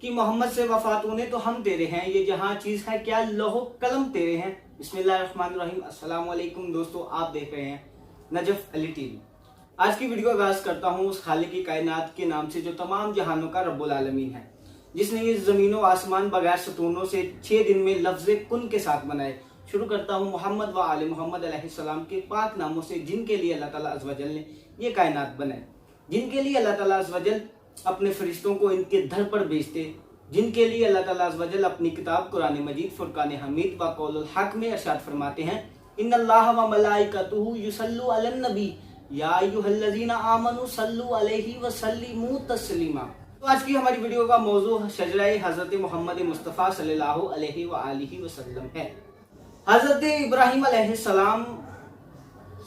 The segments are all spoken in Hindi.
कि मोहम्मद से वफात होने तो हम तेरे हैं, ये जहां चीज है क्या लोहो कलम तेरे हैं। बिस्मिल्लाहिर्रहमानिर्रहीम। अस्सलाम वालेकुम दोस्तों, आप देख रहे हैं नजफ अली टीवी। आज की वीडियो का आगाज करता हूँ उस खालिक की कायनात के नाम से जो तमाम जहानों का रब्बुल आलमीन है, जिसने ये जमीन व आसमान बगैर सतूनों से 6 दिन में लफ्ज़ कुन के साथ बनाए। शुरू करता हूँ मोहम्मद व आले मोहम्मद अलैहिस्सलाम के पाक नामों से, जिनके लिए अल्लाह ताला अज़्ज़ व जल ने ये कायनात बनाए, जिनके लिए अल्लाह ताला अज़्ज़ व जल अपने फरिश्तों को इनके दर पर भेजते, जिनके लिए अल्लाह ताला अज़्ज़ व जल अपनी किताब कुरान मजीद फुरकान हमीद व कौलुल हक में इरशाद फरमाते हैं, इन्नल्लाह व मलाइकतुहु युसल्लू अलन नबी या अय्युहल्लज़ीना आमनू सल्लू अलैहि व सल्लिमू तस्लीमा। तो आज की हमारी वीडियो का मौजू शजराए हज़रत मोहम्मद मुस्तफ़ा सल्लल्लाहु अलैहि व आलिहि वसल्लम है। हज़रत इब्राहीम अलैहिस्सलाम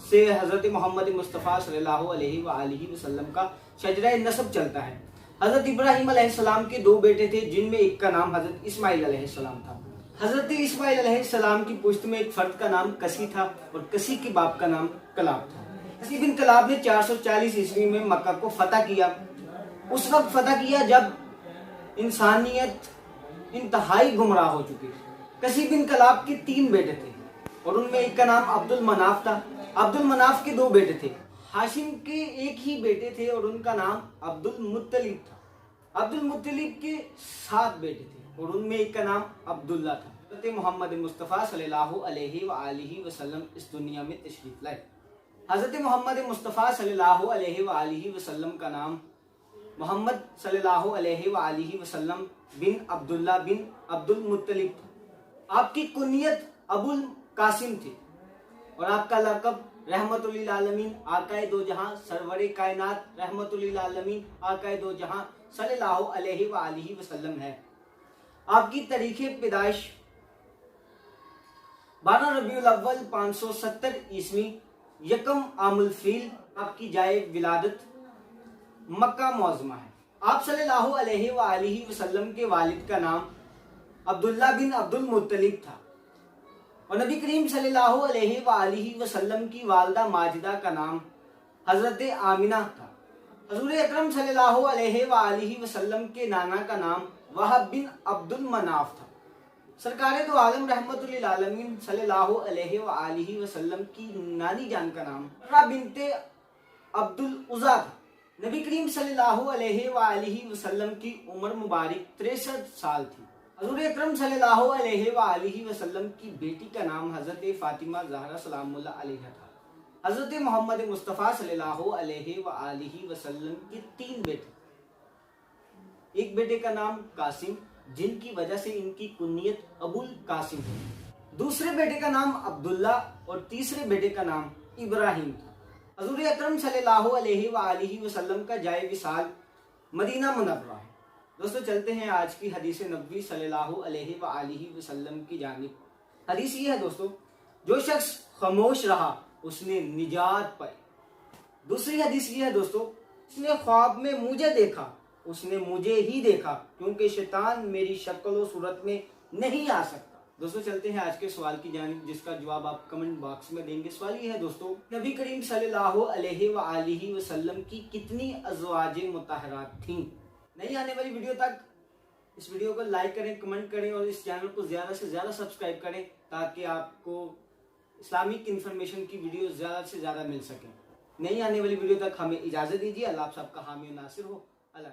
से हज़रत मोहम्मद मुस्तफ़ा सल्लल्लाहु अलैहि व आलिहि वसल्लम का शजराए नसब चलता है। हज़रत इब्राहीम अलैहिस्सलाम के 2 बेटे थे, जिनमें एक का नाम हज़रत इस्माइल अलैहिस्सलाम था। हज़रत इस्माइल अलैहिस्सलाम की पुश्त में एक फर्द का नाम कसी था और कसी के बाप का नाम कलाब था। कसी बिन कलाब ने 440 ईस्वी में मक्का को फतह किया। उस वक्त फतह किया जब इंसानियत इंतहाई गुमराह हो चुकी थी। कसी बिन कलाब के 3 बेटे थे और उनमें एक का नाम अब्दुल मनाफ था। अब्दुल मनाफ के 2 बेटे थे। हाशिम के एक ही बेटे थे और उनका नाम अब्दुल मुत्तलिब था। अब्दुल मुत्तलिब के 7 बेटे थे और उनमें एक का नाम अब्दुल्ला था। हज़रत मोहम्मद मुस्तफ़ा सल्लल्लाहु अलैहि व आलिहि वसल्लम इस दुनिया में तशरीफ लाए। हज़रत मोहम्मद मुस्तफ़ा सल्लल्लाहु अलैहि व आलिहि वसल्लम का नाम मोहम्मद सल्लल्लाहु अलैहि व आलिहि वसल्लम बिन अब्दुल्ला बिन अब्दुल मुत्तलिब था। आपकी कुनियत अबुल कासिम थी और आपका लक़ब रहमतुल लिल आलमीन आकाए दो जहां सरवरे कायनात रहमतुल लिल आलमीन आकाए दो जहां सल्लल्लाहु अलैहि व आलिहि वसल्लम है। आपकी तारीख़े पैदाइश 12 रबीउल अव्वल 570 ईस्वी यकम आमुल फील। आपकी जाए विलादत मक्का मुअज़्ज़मा है। आप सल्लल्लाहु अलैहि व आलिहि वसल्लम के वालिद का नाम अब्दुल्ला बिन अब्दुल मुत्तलिब था और नबी करीम सल्लल्लाहु अलैहि व आलिहि वसल्लम की वालिदा माजिदा का नाम हजरत आमिना था। हजूर अकरम सल्लल्लाहु अलैहि व आलिहि वसल्लम के नाना का नाम वहब बिन अब्दुल मनाफ था। सरकारे दो आलम रहमतुल लिल आलमीन सल्लल्लाहु अलैहि व आलिहि वसल्लम की नानी जान का नाम रबीआ बिनते अब्दुल उज़ा था। नबी करीम सल्लल्लाहु अलैहि व आलिहि वसल्लम की उम्र मुबारक 63 साल थी। हज़ूर अकरम सल्लल्लाहु अलैहि व आलिहि वसल्लम की बेटी का नाम हज़रत फातिमा ज़हरा सलामुल्लाह अलैहा था। हज़रत मोहम्मद मुस्तफ़ा सल्लल्लाहु अलैहि व आलिहि वसल्लम के 3 बेटे, एक बेटे का नाम कासिम, जिनकी वजह से इनकी कुनियत अबुल कासिम है। दूसरे बेटे का नाम अब्दुल्ला और तीसरे बेटे का नाम इब्राहिम था। हज़ूर अकरम सल्लल्लाहु अलैहि व आलिहि वसल्लम का जाए विसाल मदीना मुनव्वरा है। दोस्तों, चलते हैं आज की हदीस नबवी सल्लल्लाहु अलैहि व आलिहि वसल्लम की जानिब। हदीस ये है दोस्तों, जो शख्स खामोश रहा उसने निजात पाई। दूसरी हदीस ये है दोस्तों, जिसने ख्वाब में मुझे देखा उसने मुझे ही देखा, क्योंकि शैतान मेरी शक्ल और सूरत में नहीं आ सकता। दोस्तों, चलते हैं आज के सवाल की जानिब, जिसका जवाब आप कमेंट बॉक्स में देंगे। सवाल ये है दोस्तों, नबी करीम सल्लल्लाहु अलैहि व आलिहि वसल्लम की कितनी अज़वाजे मुतहरात थीं? नई आने वाली वीडियो तक इस वीडियो को लाइक करें, कमेंट करें और इस चैनल को ज़्यादा से ज़्यादा सब्सक्राइब करें, ताकि आपको इस्लामिक इन्फॉर्मेशन की वीडियो ज़्यादा से ज़्यादा मिल सके। नई आने वाली वीडियो तक हमें इजाज़त दीजिए। अल्लाह आप सबका हामी और नासिर हो। अल्लाह।